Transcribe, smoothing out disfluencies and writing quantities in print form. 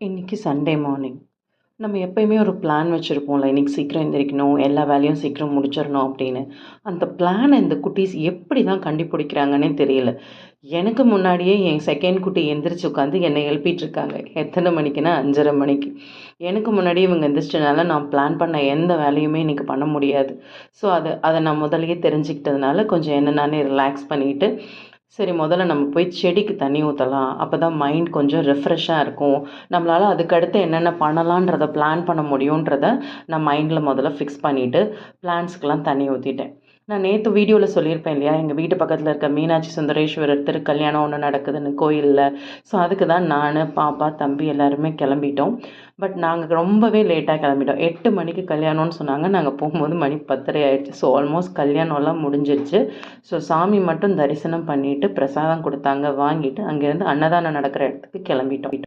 இன்றைக்கி Sunday morning. நம்ம எப்பயுமே ஒரு பிளான் வச்சுருப்போம்ல, இன்றைக்கி சீக்கிரம் எந்திரிக்கணும், எல்லா வேலையும் சீக்கிரம் முடிச்சிடணும் அப்படின்னு. அந்த பிளானை இந்த குட்டீஸ் எப்படி தான் கண்டுபிடிக்கிறாங்கன்னே தெரியல. எனக்கு முன்னாடியே என் செகண்ட் குட்டி எந்திரிச்சு உட்காந்து என்னை எழுப்பிட்டு இருக்காங்க. எத்தனை மணிக்குன்னா 5:30 மணிக்கு. எனக்கு முன்னாடியே இவங்க எந்திரிச்சனால நான் பிளான் பண்ண எந்த வேலையுமே இன்றைக்கி பண்ண முடியாது. ஸோ அதை நான் முதலையே தெரிஞ்சுக்கிட்டதுனால கொஞ்சம் என்ன நானே ரிலாக்ஸ் பண்ணிவிட்டு, சரி முதல்ல நம்ம போய் செடிக்கு தண்ணி ஊற்றலாம், அப்போ தான் மைண்ட் கொஞ்சம் ரெஃப்ரெஷ்ஷாக இருக்கும், நம்மளால் அதுக்கடுத்து என்னென்ன பண்ணலான்றதை பிளான் பண்ண முடியுன்றதை நான் மைண்டில் முதல்ல ஃபிக்ஸ் பண்ணிவிட்டு பிளான்ஸ்க்கெலாம் தண்ணி ஊற்றிட்டேன். நான் நேற்று வீடியோவில் சொல்லியிருப்பேன் இல்லையா, எங்கள் வீட்டு பக்கத்தில் இருக்க மீனாட்சி சுந்தரேஸ்வரர் திருக்கல்யாணம் ஒன்று நடக்குதுன்னு கோயிலில். ஸோ அதுக்கு தான் நான், பாப்பா, தம்பி எல்லாருமே கிளம்பிட்டோம். பட் நாங்கள் ரொம்பவே லேட்டாக கிளம்பிட்டோம். 8 மணிக்கு கல்யாணம்னு சொன்னாங்க. நாங்கள் போகும்போது மணி 10:30 ஆயிடுச்சு. ஸோ ஆல்மோஸ்ட் கல்யாணம்லாம் முடிஞ்சிருச்சு. ஸோ சாமி மட்டும் தரிசனம் பண்ணிவிட்டு பிரசாதம் கொடுத்தாங்க, வாங்கிட்டு அங்கேருந்து அன்னதானம் நடக்கிற இடத்துக்கு கிளம்பிட்டோம்.